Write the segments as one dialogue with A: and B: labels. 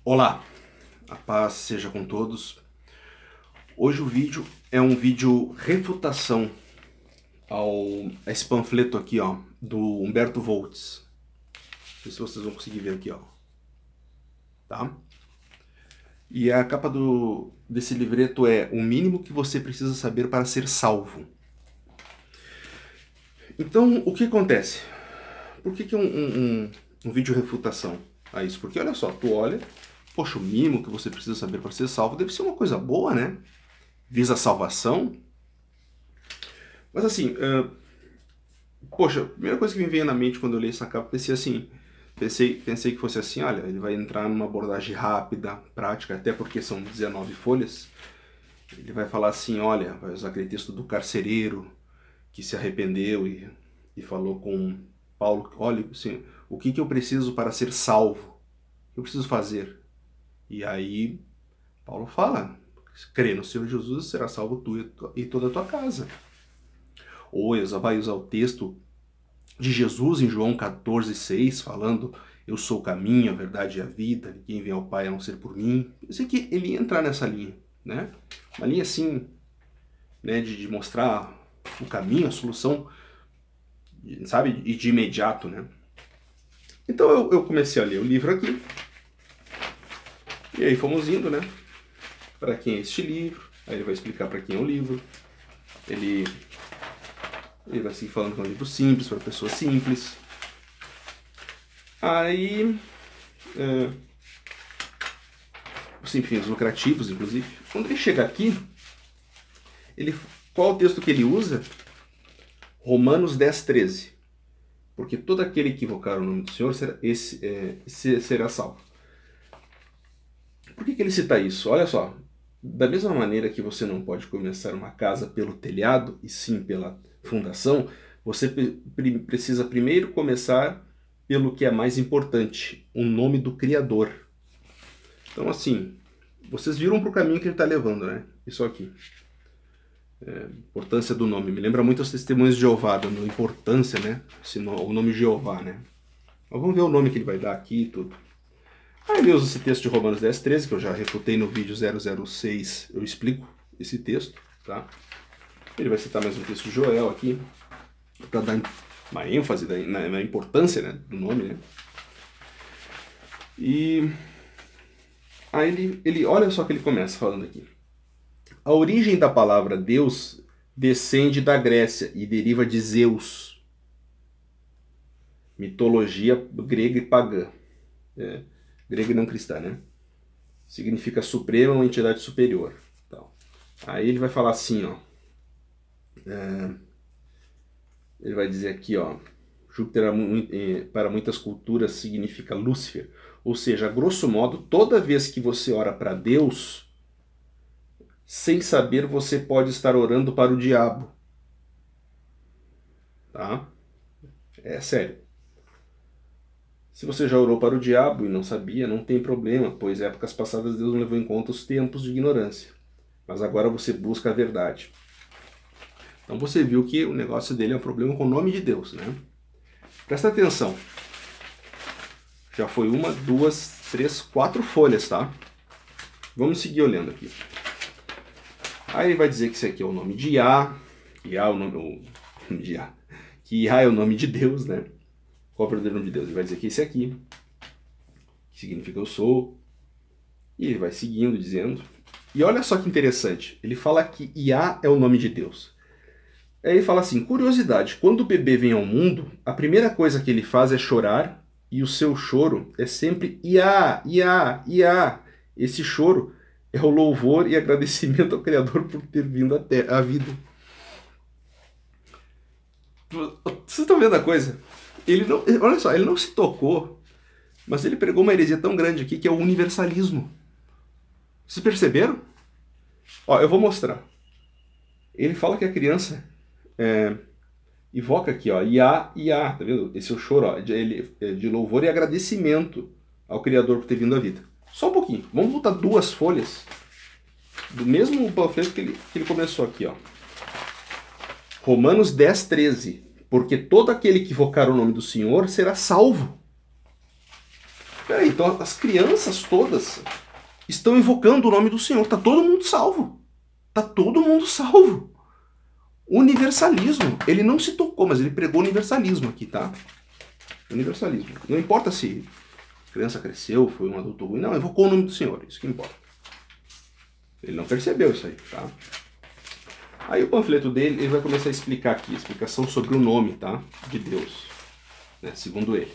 A: Olá, a paz seja com todos. Hoje o vídeo é um vídeo refutação a esse panfleto aqui, ó, do Humberto Volz. Não sei se vocês vão conseguir ver aqui, ó. Tá? E a capa desse livreto é O Mínimo que Você Precisa Saber para Ser Salvo. Então, o que acontece? Por que é um vídeo refutação a isso? Porque olha só, tu olha, poxa, o mínimo que você precisa saber para ser salvo deve ser uma coisa boa, né? Visa a salvação. Mas assim, poxa, a primeira coisa que me veio na mente quando eu li essa capa, pensei que fosse assim, olha, ele vai entrar numa abordagem rápida, prática, até porque são 19 folhas. Ele vai falar assim, olha, vai usar aquele texto do carcereiro que se arrependeu e falou com Paulo, olha, assim, o que eu preciso para ser salvo? O que eu preciso fazer? E aí, Paulo fala, crê no Senhor Jesus, será salvo tu e toda a tua casa. Ou vai usar o texto de Jesus em João 14,6, falando, eu sou o caminho, a verdade e a vida, ninguém vem ao Pai a não ser por mim. Eu sei que ele ia entrar nessa linha, né? Uma linha assim, né, de mostrar o caminho, a solução, sabe, e de imediato, né? Então eu comecei a ler o livro aqui, e aí fomos indo, né? Para quem é este livro, aí ele vai explicar para quem é o livro, ele vai seguir falando que é um livro simples, para pessoas simples. Aí, sem fins lucrativos, inclusive. Quando ele chega aqui, qual é o texto que ele usa? Romanos 10:13. Porque todo aquele que invocar o nome do Senhor será salvo. Por que ele cita isso? Olha só, da mesma maneira que você não pode começar uma casa pelo telhado, e sim pela fundação, você precisa primeiro começar pelo que é mais importante, o nome do Criador. Então assim, vocês viram para o caminho que ele está levando, né? Isso aqui. Importância do nome. Me lembra muito os testemunhos de Jeová, dando importância, né? O nome Jeová, né? Mas vamos ver o nome que ele vai dar aqui e tudo. Aí ele usa esse texto de Romanos 10:13, que eu já refutei no vídeo 006, eu explico esse texto, tá? Ele vai citar mais um texto de Joel aqui, para dar uma ênfase na importância, né, do nome, né? E aí ele olha só que ele começa falando aqui. A origem da palavra Deus descende da Grécia e deriva de Zeus, mitologia grega e pagã. Grega e não cristã, né? Significa suprema ou entidade superior. Então, aí ele vai falar assim, ó. Ele vai dizer aqui, ó. Júpiter para muitas culturas significa Lúcifer. Ou seja, a grosso modo, toda vez que você ora para Deus, sem saber, você pode estar orando para o diabo. Tá? É sério. Se você já orou para o diabo e não sabia, não tem problema, pois em épocas passadas Deus não levou em conta os tempos de ignorância. Mas agora você busca a verdade. Então você viu que o negócio dele é um problema com o nome de Deus, né? Presta atenção. Já foi 1, 2, 3, 4 folhas, tá? Vamos seguir olhando aqui. Aí ele vai dizer que esse aqui é o nome de Yah, que Yah é o nome de Yah, que Yah é o nome de Deus, né? Qual é o verdadeiro nome de Deus? Ele vai dizer que esse aqui, que significa eu sou, e ele vai seguindo, dizendo. E olha só que interessante, ele fala que Yah é o nome de Deus. Aí ele fala assim, curiosidade, quando o bebê vem ao mundo, a primeira coisa que ele faz é chorar, e o seu choro é sempre Yah, Yah, Yah. Esse choro é o louvor e agradecimento ao Criador por ter vindo à vida. Vocês estão vendo a coisa? Ele não, olha só, ele não se tocou, mas ele pregou uma heresia tão grande aqui que é o universalismo. Vocês perceberam? Ó, eu vou mostrar. Ele fala que a criança invoca aqui, ó, Yah, Yah, tá vendo? Esse é o choro, ó, de louvor e agradecimento ao Criador por ter vindo à vida. Só um pouquinho, vamos voltar 2 folhas do mesmo panfleto que ele começou aqui, ó. Romanos 10:13. Porque todo aquele que invocar o nome do Senhor será salvo. Peraí, então as crianças todas estão invocando o nome do Senhor. Tá todo mundo salvo. Tá todo mundo salvo. Universalismo. Ele não se tocou, mas ele pregou universalismo aqui, tá? Universalismo. Não importa se a criança cresceu, foi um adulto ruim. Não, invocou o nome do Senhor. Isso que importa. Ele não percebeu isso aí, tá? Aí o panfleto dele, ele vai começar a explicar aqui. Explicação sobre o nome, tá? De Deus. Né? Segundo ele.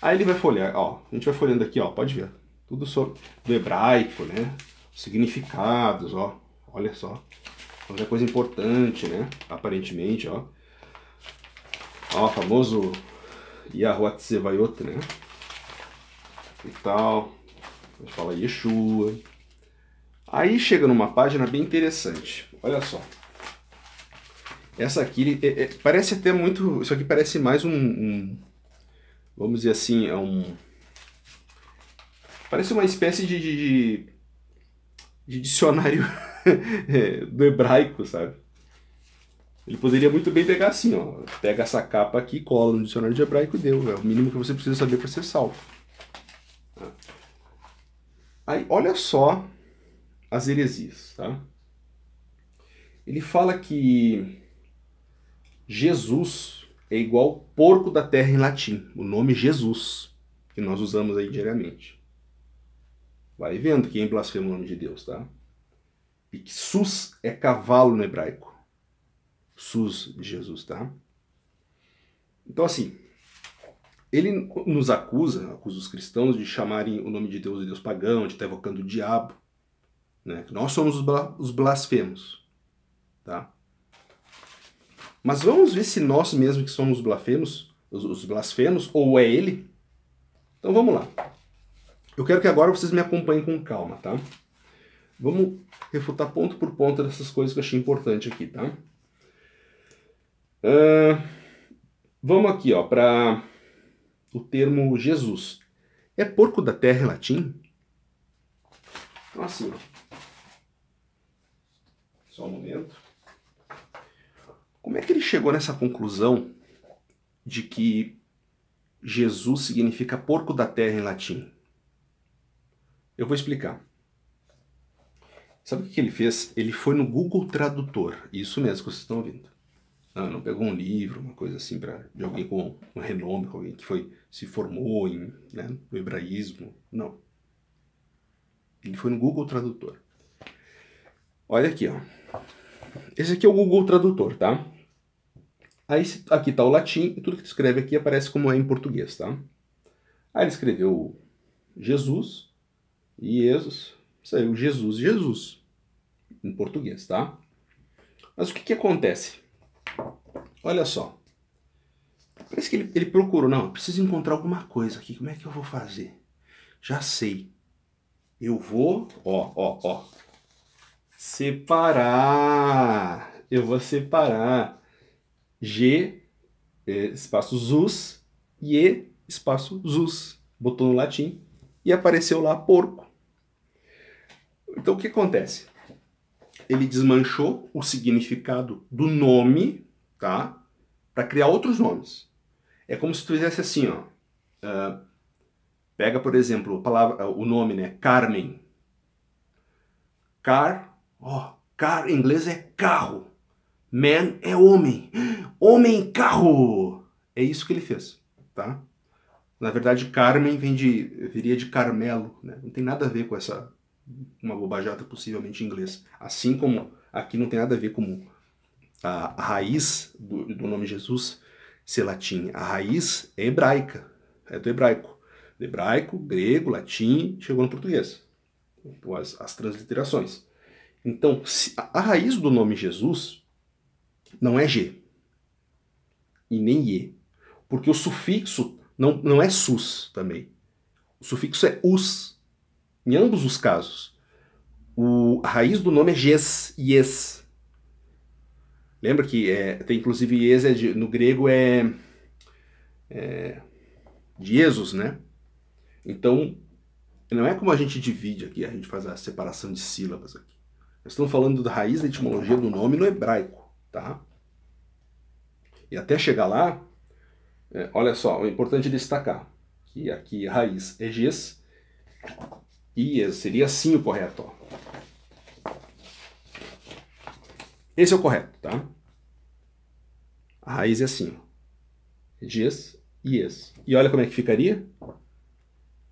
A: Aí ele vai folhear, ó. A gente vai folhando aqui, ó. Pode ver. Tudo sobre do hebraico, né? Significados, ó. Olha só. Outra coisa importante, né? Aparentemente, ó. Ó, famoso Yahuwah Tsevayot, né? E tal. A gente fala Yeshua. Aí chega numa página bem interessante. Olha só. Essa aqui parece até muito... Isso aqui parece mais vamos dizer assim, parece uma espécie de dicionário do hebraico, sabe? Ele poderia muito bem pegar assim, ó. Pega essa capa aqui, cola no dicionário de hebraico e deu. É o mínimo que você precisa saber para ser salvo. Aí, olha só as heresias, tá? Ele fala que Jesus é igual porco da terra em latim. O nome Jesus, que nós usamos aí diariamente. Vai vendo quem blasfema o nome de Deus, tá? E que sus é cavalo no hebraico. Sus de Jesus, tá? Então, assim, ele nos acusa os cristãos de chamarem o nome de Deus pagão, de estar evocando o diabo, né? Nós somos os blasfemos, tá? Mas vamos ver se nós mesmos que somos os blasfemos, ou é ele? Então vamos lá. Eu quero que agora vocês me acompanhem com calma, tá? Vamos refutar ponto por ponto dessas coisas que eu achei importante aqui, tá? Vamos aqui, ó, para o termo Jesus. É porco da terra em latim? Então assim, ó. Só um momento. Como é que ele chegou nessa conclusão de que Jesus significa porco da terra em latim? Eu vou explicar. Sabe o que ele fez? Ele foi no Google Tradutor. Isso mesmo que vocês estão ouvindo. Não pegou um livro, uma coisa assim, de alguém com um renome, alguém que se formou no hebraísmo. Não. Ele foi no Google Tradutor. Olha aqui, ó. Esse aqui é o Google Tradutor, tá? Aí aqui tá o latim e tudo que tu escreve aqui aparece como é em português, tá? Aí ele escreveu Jesus e Jesus, saiu Jesus em português, tá? Mas o que acontece? Olha só. Parece que ele procurou, não, eu preciso encontrar alguma coisa aqui, como é que eu vou fazer? Já sei. Eu vou, ó, separar. Eu vou separar G, espaço Zus, e E, espaço Zus. Botou no latim e apareceu lá porco. Então o que acontece? Ele desmanchou o significado do nome, tá? Para criar outros nomes. É como se tu fizesse assim, ó. Pega, por exemplo, o nome, né? Carmen. Car em inglês é carro. Man é homem. Homem, carro. É isso que ele fez, tá? Na verdade, Carmen viria de Carmelo, né? Não tem nada a ver com uma bobajada possivelmente em inglês. Assim como aqui não tem nada a ver com a raiz do nome Jesus ser latim. A raiz é hebraica, é do hebraico. Do hebraico, grego, latim, chegou no português. Então, as transliterações. Então, a raiz do nome Jesus não é G e nem E, porque o sufixo não é sus também. O sufixo é us. Em ambos os casos. A raiz do nome é ges, yes. Lembra que tem inclusive yes, no grego é de Jesus, né? Então, não é como a gente divide aqui, a gente faz a separação de sílabas aqui. Nós estamos falando da raiz da etimologia do nome no hebraico, tá? E até chegar lá, olha só, é importante destacar aqui a raiz é ges, ies, seria assim o correto, ó. Esse é o correto, tá? A raiz é assim, ó. Ges, ies. E olha como é que ficaria?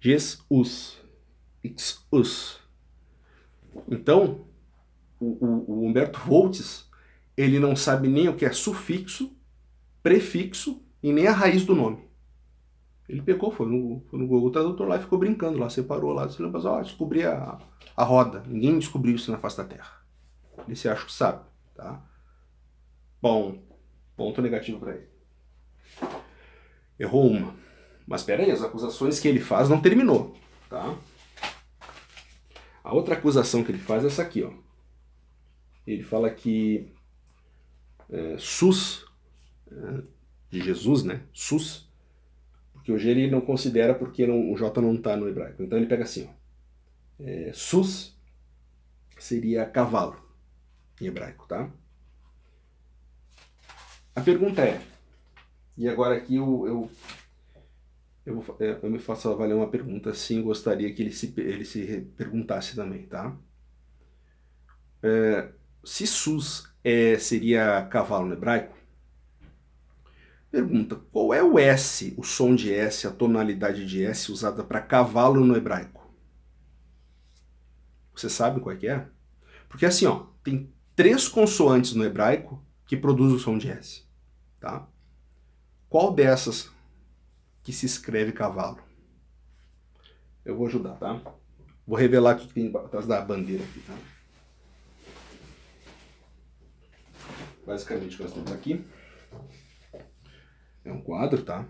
A: Ges, us. Ix, us. Então, o Humberto Voltes, ele não sabe nem o que é sufixo, prefixo e nem a raiz do nome. Ele pegou, foi no Google Tradutor lá e ficou brincando lá, separou lá, descobri a roda. Ninguém descobriu isso na face da Terra. Ele se acha que sabe, tá? Bom, ponto negativo para ele. Errou uma. Mas espera aí, as acusações que ele faz não terminou, tá? A outra acusação que ele faz é essa aqui, ó. Ele fala que sus, de Jesus, né? Sus, porque o G ele não considera porque o J não está no hebraico. Então ele pega assim, ó. Sus seria cavalo em hebraico, tá? A pergunta é, e agora aqui eu me faço avaliar uma pergunta, assim, gostaria que ele se perguntasse também, tá? Se sus seria cavalo no hebraico, pergunta, qual é o S, o som de S, a tonalidade de S usada para cavalo no hebraico? Você sabe qual é que é? Porque assim, ó, tem 3 consoantes no hebraico que produzem o som de S, tá? Qual dessas que se escreve cavalo? Eu vou ajudar, tá? Vou revelar o que tem atrás da bandeira aqui, tá? Basicamente o que nós temos aqui é um quadro, tá?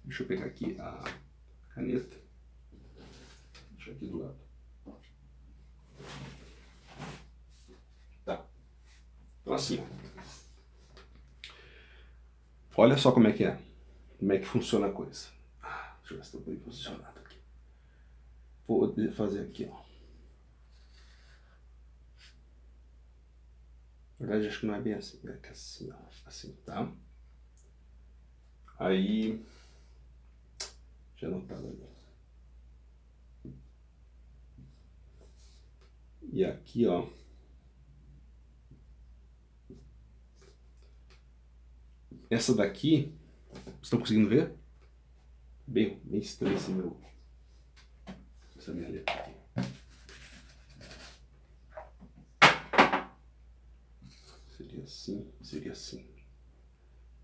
A: Deixa eu pegar aqui a caneta. Deixa aqui do lado. Tá. Então assim, olha só como é que funciona a coisa. Deixa eu ver se estou bem posicionado aqui. Vou fazer aqui, ó. Na verdade, acho que não é bem assim. É que assim, ó. Assim, tá? Aí... já não estava ali. E aqui, ó. Essa daqui, vocês estão conseguindo ver? Bem estranho essa minha letra aqui. Seria assim.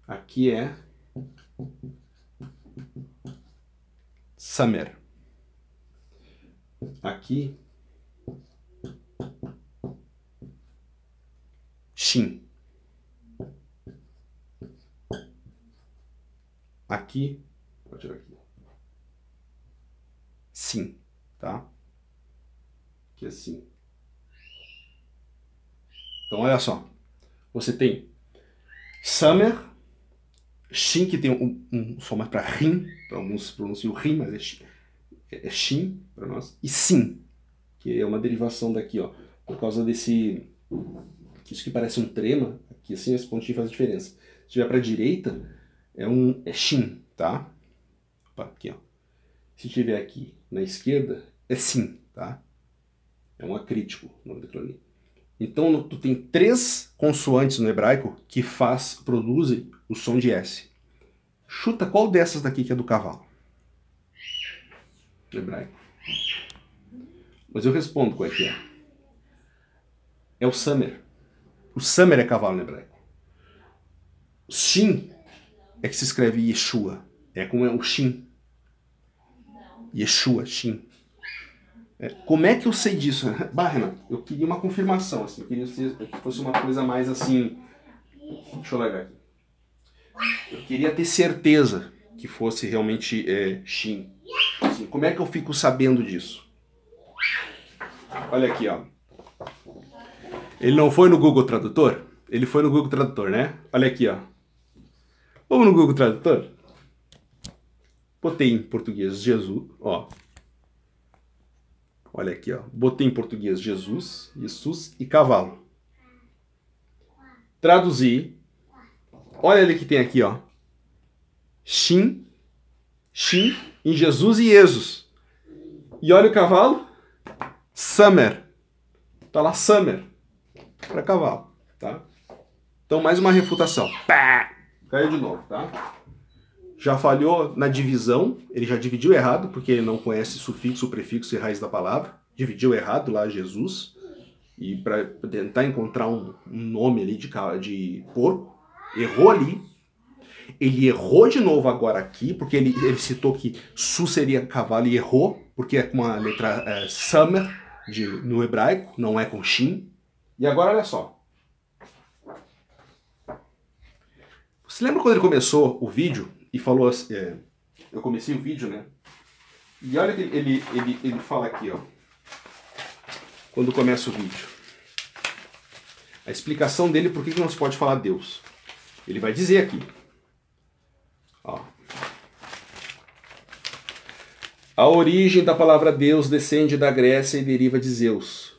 A: Aqui é Samer. Aqui, Shin. Aqui, vou tirar aqui. Sim, tá? Aqui é sim. Então, olha só. Você tem Samer, Shin, que tem um som mais para Rim, para alguns pronunciam Rim, mas é Shin para nós, e Sim, que é uma derivação daqui, ó, por causa desse, isso que parece um trema, aqui assim, esse pontinho faz a diferença. Se tiver para a direita, é Shin, tá? Opa, aqui, ó. Se tiver aqui na esquerda, é Sim, tá? É um acrítico, o nome daquilo ali. Então, tu tem 3 consoantes no hebraico que produzem o som de S. Chuta qual dessas daqui que é do cavalo? No hebraico. Mas eu respondo qual é que é. É o Samer. O Samer é cavalo no hebraico. Shin é que se escreve Yeshua. É como é o Shin. Yeshua, Shin. Como é que eu sei disso? Bah, Renato, eu queria uma confirmação, assim, eu queria que fosse uma coisa mais assim... Deixa eu largar aqui. Eu queria ter certeza que fosse realmente Shin. Assim, como é que eu fico sabendo disso? Olha aqui, ó. Ele não foi no Google Tradutor? Ele foi no Google Tradutor, né? Olha aqui, ó. Vamos no Google Tradutor? Botei em português Jesus, ó. Olha aqui, ó. Botei em português Jesus e cavalo. Traduzi. Olha ali que tem aqui, ó. Shin Shin, em Jesus e Jesus. E olha o cavalo, Summer. Tá lá Summer, para cavalo, tá? Então mais uma refutação. Pá! Caiu de novo, tá? Já falhou na divisão, ele já dividiu errado, porque ele não conhece sufixo, prefixo e raiz da palavra. Dividiu errado lá Jesus. E para tentar encontrar um nome ali de porco, errou ali. Ele errou de novo agora aqui, porque ele citou que Su seria cavalo e errou, porque é com a letra Summer no hebraico, não é com Shin. E agora olha só. Você lembra quando ele começou o vídeo e falou assim, eu comecei o vídeo, né? E olha que ele fala aqui, ó. Quando começa o vídeo. A explicação dele por que não se pode falar Deus. Ele vai dizer aqui. Ó. A origem da palavra Deus descende da Grécia e deriva de Zeus.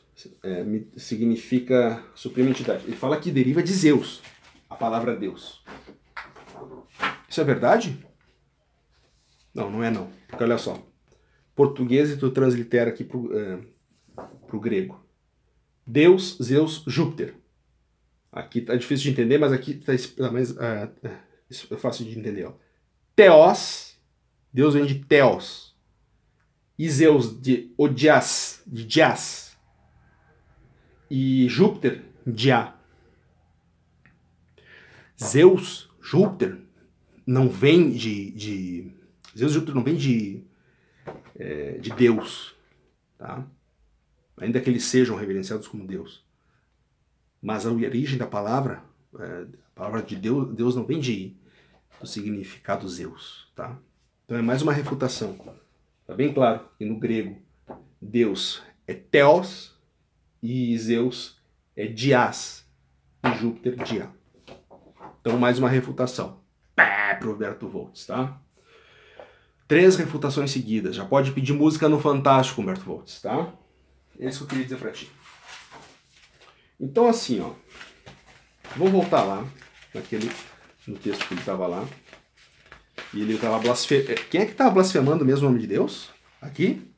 A: Significa suprema entidade. Ele fala que deriva de Zeus, a palavra Deus. Isso é verdade? Não, não é não. Porque olha só. Português e tu translitera aqui pro grego. Deus, Zeus, Júpiter. Aqui tá difícil de entender, mas aqui tá mais é fácil de entender. Ó. Theos, Deus vem de Theos. E Zeus de Odias, de Dias. E Júpiter, Dia. Zeus, Júpiter, não vem Zeus e Júpiter não vem de Deus, tá? Ainda que eles sejam reverenciados como Deus. Mas a origem da palavra, a palavra de Deus não vem do significado Zeus, tá? Então é mais uma refutação. Tá bem claro que no grego Deus é Theos e Zeus é Dias e Júpiter Dia. Então mais uma refutação. Pro Humberto Voltz, tá? 3 refutações seguidas. Já pode pedir música no Fantástico, Humberto Voltz, tá? É isso que eu queria dizer pra ti. Então assim, ó. Vamos voltar lá, no texto que ele estava lá. E ele estava blasfemando. Quem é que estava blasfemando mesmo o nome de Deus? Aqui?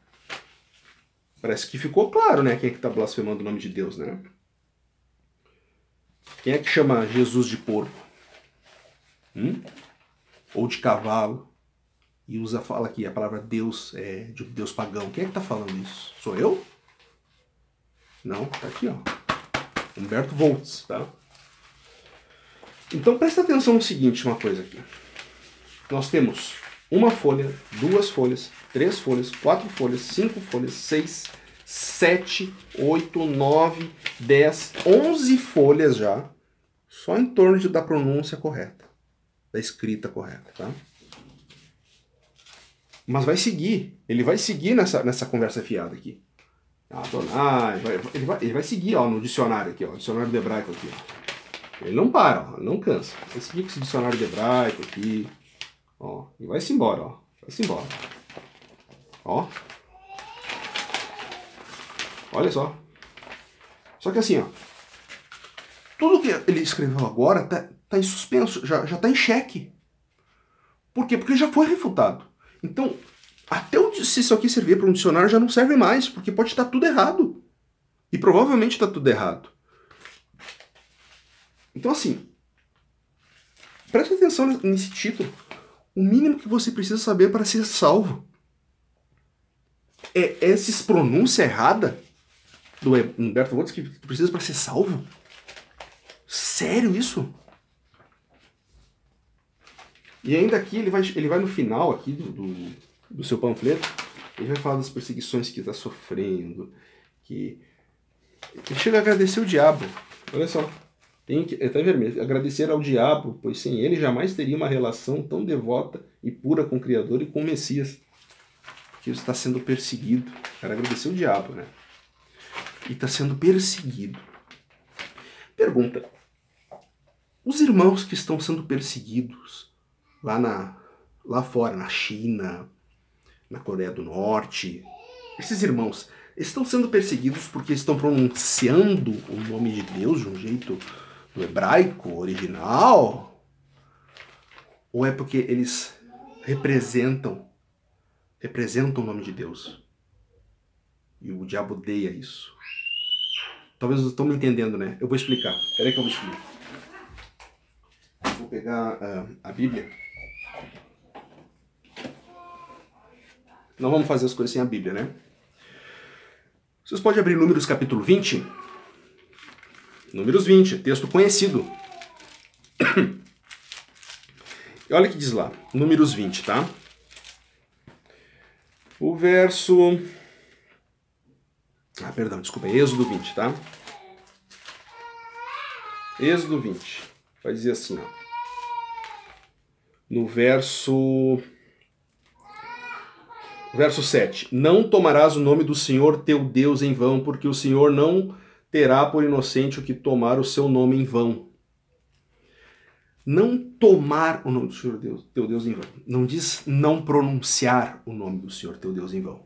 A: Parece que ficou claro, né? Quem é que está blasfemando o nome de Deus, né? Quem é que chama Jesus de porco? Ou de cavalo? E fala aqui a palavra Deus é de Deus pagão. Quem é que está falando isso? Sou eu? Não, tá aqui, ó. Humberto Voltz, tá? Então presta atenção no seguinte, uma coisa aqui. Nós temos 1 folha, 2 folhas, 3 folhas, 4 folhas, 5 folhas, 6, 7, 8, 9, 10, 11 folhas já, só em torno da pronúncia correta, da escrita correta, tá? Mas vai seguir, ele vai seguir nessa conversa fiada aqui. Ele vai seguir, ó, no dicionário aqui, ó, dicionário de hebraico aqui, ó. Ele não para, ó, não cansa. Vai seguir com esse dicionário de hebraico aqui, ó, e vai-se embora, ó, vai-se embora. Ó. Olha só. Só que assim, ó, tudo que ele escreveu agora tá em suspenso, já tá em xeque. Por quê? Porque já foi refutado. Então, até se isso aqui servir para um dicionário já não serve mais, porque pode estar tudo errado. E provavelmente está tudo errado. Então, assim, preste atenção nesse título. O mínimo que você precisa saber para ser salvo é essa pronúncia errada do Humberto Voltz que precisa para ser salvo? Sério isso? E ainda aqui ele vai no final aqui do seu panfleto, ele vai falar das perseguições que está sofrendo, que ele chega a agradecer o diabo. Olha só, tá em vermelho. Agradecer ao diabo, pois sem ele jamais teria uma relação tão devota e pura com o Criador e com o Messias. Porque ele está sendo perseguido. Cara, agradecer o diabo, né? E está sendo perseguido. Pergunta: os irmãos que estão sendo perseguidos lá fora, na China, na Coreia do Norte, esses irmãos estão sendo perseguidos porque estão pronunciando o nome de Deus de um jeito do hebraico original? Ou é porque eles representam o nome de Deus. E o diabo odeia isso. Talvez vocês estão me entendendo, né? Eu vou explicar. Espera aí que eu vou explicar. Vou pegar a Bíblia. Não vamos fazer as coisas sem a Bíblia, né? Vocês podem abrir Números capítulo 20? Números 20, texto conhecido. E olha o que diz lá, Números 20, tá? O verso... desculpa, é Êxodo 20, tá? Êxodo 20. Vai dizer assim, ó. No verso 7. Não tomarás o nome do Senhor teu Deus em vão, porque o Senhor não terá por inocente o que tomar o seu nome em vão. Não tomar o nome do Senhor teu Deus em vão. Não diz não pronunciar o nome do Senhor teu Deus em vão.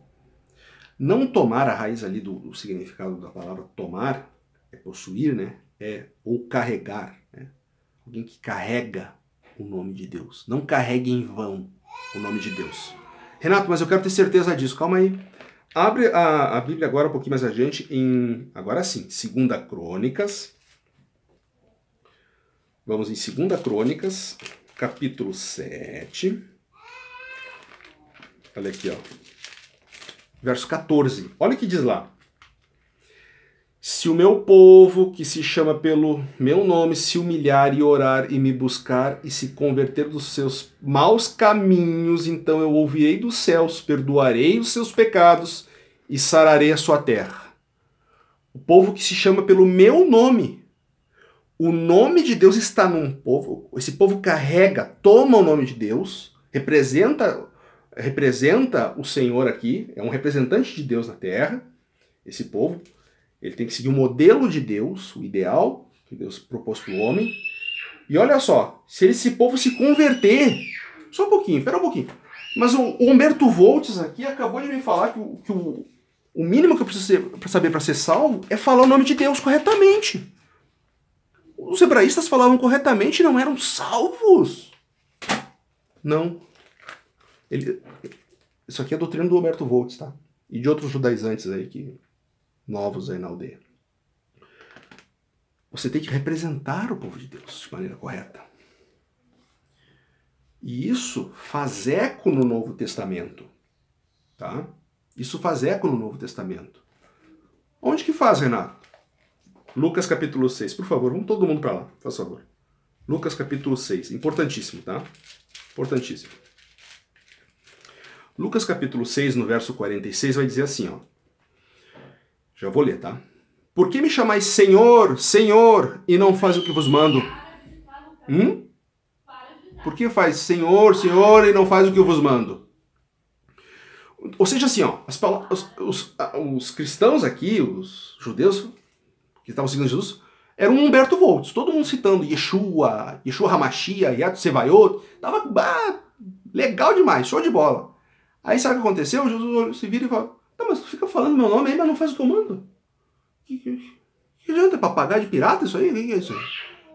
A: Não tomar, a raiz ali do significado da palavra tomar, é possuir, né? Ou carregar. Né? Alguém que carrega o nome de Deus. Não carregue em vão o nome de Deus. Renato, mas eu quero ter certeza disso. Calma aí. Abre a Bíblia agora um pouquinho mais adiante agora sim, 2 Crônicas. Vamos em 2 Crônicas, capítulo 7. Olha aqui, ó. Verso 14. Olha o que diz lá. Se o meu povo, que se chama pelo meu nome, se humilhar e orar e me buscar e se converter dos seus maus caminhos, então eu ouvirei dos céus, perdoarei os seus pecados e sararei a sua terra. O povo que se chama pelo meu nome. O nome de Deus está num povo, esse povo carrega, toma o nome de Deus, representa o Senhor aqui, é um representante de Deus na terra, esse povo. Ele tem que seguir o modelo de Deus, o ideal que Deus propôs para o homem. E olha só, se esse povo se converter... Só um pouquinho, espera um pouquinho. Mas o Humberto Voltes aqui acabou de me falar que o mínimo que eu preciso saber para ser salvo é falar o nome de Deus corretamente. Os hebraístas falavam corretamente e não eram salvos. Não. Isso aqui é a doutrina do Humberto Voltes, tá? E de outros judaizantes aí novos aí na aldeia. Você tem que representar o povo de Deus de maneira correta. E isso faz eco no Novo Testamento. Tá? Isso faz eco no Novo Testamento. Onde que faz, Renato? Lucas capítulo 6. Por favor, vamos todo mundo para lá, por favor. Lucas capítulo 6. Importantíssimo, tá? Importantíssimo. Lucas capítulo 6, no verso 46, vai dizer assim, ó. Já vou ler, tá? Por que me chamais Senhor, Senhor, e não faz o que vos mando? Por que faz Senhor, Senhor, e não faz o que eu vos mando? Ou seja, assim, ó, os cristãos aqui, os judeus que estavam seguindo Jesus, eram um Humberto Voltes, todo mundo citando Yeshua HaMashiach, Yad Sevaiot, tava legal demais, show de bola. Aí sabe o que aconteceu? Jesus se vira e fala, não, mas tu fica falando meu nome aí, mas não faz o que eu mando. Que adianta? É papagaio de pirata isso aí? O que é isso aí?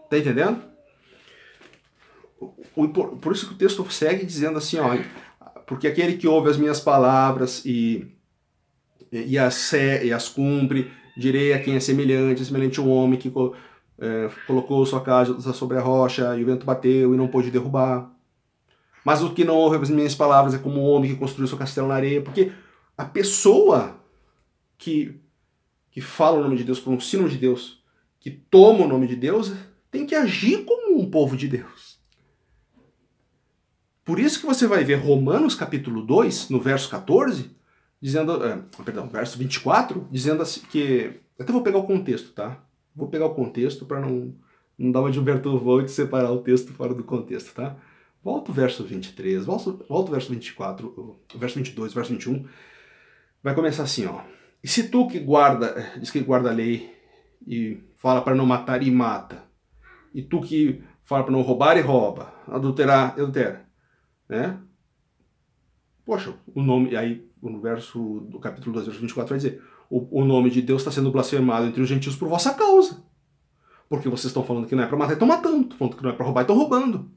A: Tá entendendo? Por isso que o texto segue dizendo assim, ó, porque aquele que ouve as minhas palavras e as cumpre, direi a quem é semelhante a um homem que colocou sua casa sobre a rocha e o vento bateu e não pôde derrubar. Mas o que não ouve as minhas palavras é como um homem que construiu seu castelo na areia, porque a pessoa que fala o nome de Deus, pronuncia o nome de Deus, que toma o nome de Deus, tem que agir como um povo de Deus. Por isso que você vai ver Romanos capítulo 2, no verso 14, dizendo, verso 24, dizendo assim que... Até vou pegar o contexto, tá? Vou pegar o contexto para não dar uma de Humberto Voltes e separar o texto fora do contexto, tá? Volta o verso 23, volta o verso 24, o verso 22, o verso 21, vai começar assim, ó. E se tu que diz que guarda a lei e fala para não matar e mata, e tu que fala para não roubar e rouba, adulterar, adultera, né? Poxa, o nome, aí no verso do capítulo 2, verso 24 vai dizer, o nome de Deus está sendo blasfemado entre os gentios por vossa causa. Porque vocês estão falando que não é para matar e estão matando, estão falando que não é para roubar e estão roubando.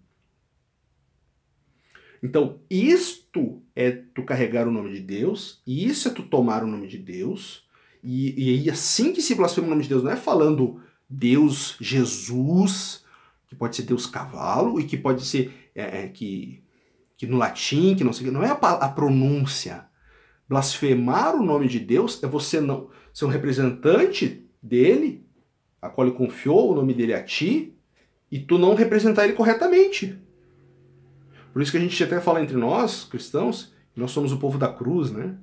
A: Então, isto é tu carregar o nome de Deus, e isso é tu tomar o nome de Deus, e assim que se blasfema o nome de Deus, não é falando Deus Jesus, que pode ser Deus cavalo, e que pode ser que no latim, que não sei o que, não é a pronúncia. Blasfemar o nome de Deus é você não ser um representante dele, a qual ele confiou o nome dele a ti, e tu não representar ele corretamente. Por isso que a gente até fala entre nós, cristãos, que nós somos o povo da cruz, né?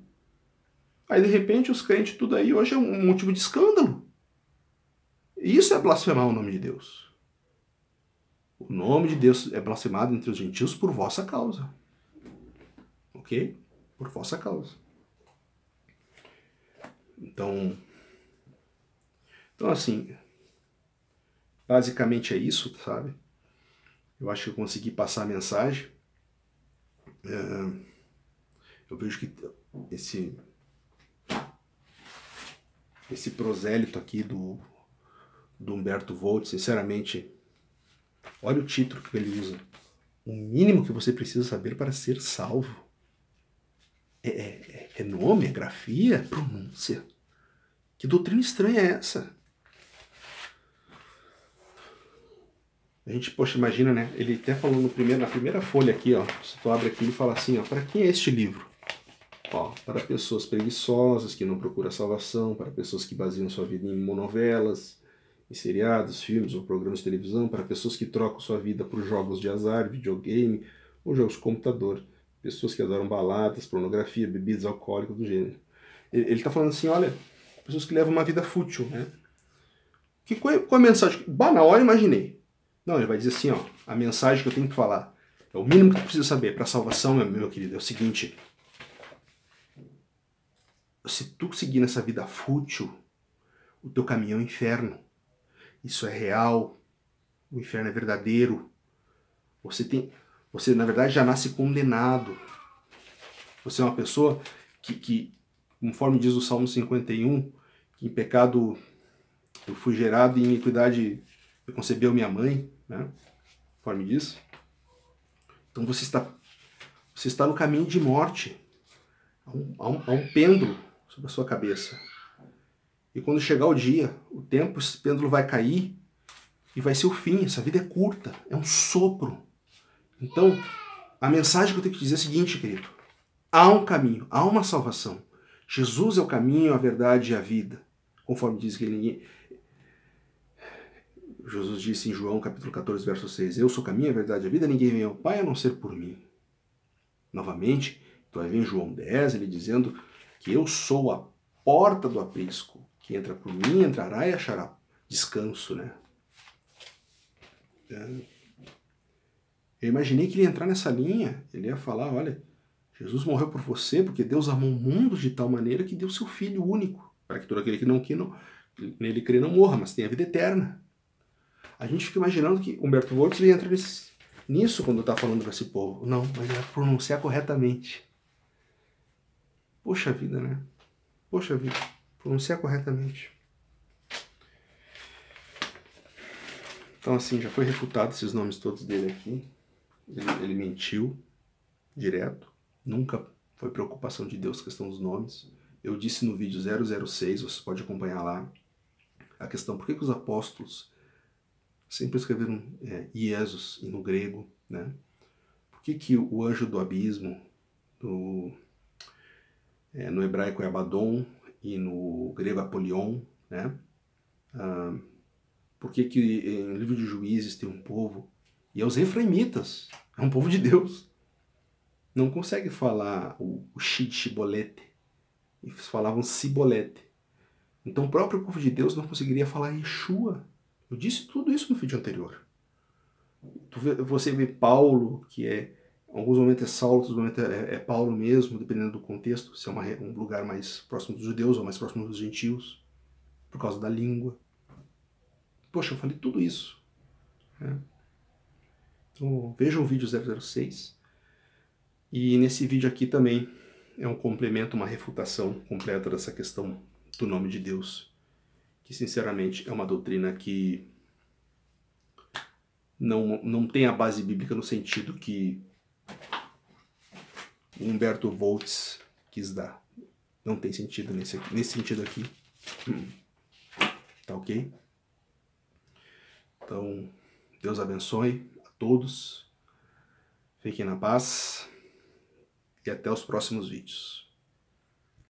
A: Aí de repente os crentes tudo aí hoje é um motivo de escândalo. Isso é blasfemar o nome de Deus. O nome de Deus é blasfemado entre os gentios por vossa causa. Ok? Por vossa causa. Então assim, basicamente é isso, sabe? Eu acho que eu consegui passar a mensagem. Eu vejo que esse prosélito aqui do Humberto Volta, sinceramente, olha o título que ele usa. O mínimo que você precisa saber para ser salvo. É nome, é grafia, é pronúncia. Que doutrina estranha é essa? A gente, poxa, imagina, né? Ele até falou na primeira folha aqui, ó. Se tu abre aqui, ele fala assim, ó. Para quem é este livro? Ó, para pessoas preguiçosas que não procuram salvação, para pessoas que baseiam sua vida em monovelas, em seriados, filmes ou programas de televisão, para pessoas que trocam sua vida por jogos de azar, videogame ou jogos de computador, pessoas que adoram baladas, pornografia, bebidas alcoólicas do gênero. Ele está falando assim, olha, pessoas que levam uma vida fútil, né? Qual é a mensagem? Bah, na hora eu imaginei. Não, ele vai dizer assim, ó, a mensagem que eu tenho que falar, é o mínimo que tu precisa saber para a salvação, meu querido, é o seguinte: se tu seguir nessa vida fútil, o teu caminho é o inferno. Isso é real, o inferno é verdadeiro. Você na verdade já nasce condenado. Você é uma pessoa que conforme diz o Salmo 51, que em pecado eu fui gerado e em iniquidade me concebeu minha mãe, né? Conforme diz. Então você está no caminho de morte. Há um pêndulo sobre a sua cabeça. E quando chegar o dia, o tempo, esse pêndulo vai cair e vai ser o fim. Essa vida é curta, é um sopro. Então, a mensagem que eu tenho que dizer é a seguinte, querido. Há um caminho, há uma salvação. Jesus é o caminho, a verdade e a vida. Conforme diz que Jesus disse em João capítulo 14, verso 6, eu sou o caminho, a verdade e a vida, ninguém vem ao Pai a não ser por mim. Novamente, tu vai ver em João 10, ele dizendo que eu sou a porta do aprisco, que entra por mim, entrará e achará descanso, né? Eu imaginei que ele ia entrar nessa linha, ele ia falar, olha, Jesus morreu por você porque Deus amou o mundo de tal maneira que deu seu Filho único, para que todo aquele que nele crê não morra, mas tenha vida eterna. A gente fica imaginando que Humberto Volta ia entrar nisso quando está falando para esse povo. Não, mas é pronunciar corretamente. Poxa vida, né? Poxa vida, pronunciar corretamente. Então assim, já foi refutado esses nomes todos dele aqui. Ele mentiu direto. Nunca foi preocupação de Deus a questão dos nomes. Eu disse no vídeo 006, você pode acompanhar lá, a questão por que os apóstolos sempre escreveram Iesus e no grego, né? Por que o anjo do abismo, no hebraico é Abaddon e no grego Apolion, né? Por que em livro de Juízes tem um povo, e é os efraimitas, é um povo de Deus, não consegue falar o Shibolete, eles falavam Cibolete. Então o próprio povo de Deus não conseguiria falar Yeshua. Eu disse tudo isso no vídeo anterior. Você vê Paulo, que em alguns momentos é Saulo, em outros momentos é Paulo mesmo, dependendo do contexto, se é um lugar mais próximo dos judeus ou mais próximo dos gentios, por causa da língua. Poxa, eu falei tudo isso. Né? Então vejam o vídeo 006. E nesse vídeo aqui também é um complemento, uma refutação completa dessa questão do nome de Deus, que sinceramente é uma doutrina que não tem a base bíblica no sentido que o Humberto Voltz quis dar. Não tem sentido nesse sentido aqui. Tá ok? Então, Deus abençoe a todos. Fiquem na paz. E até os próximos vídeos.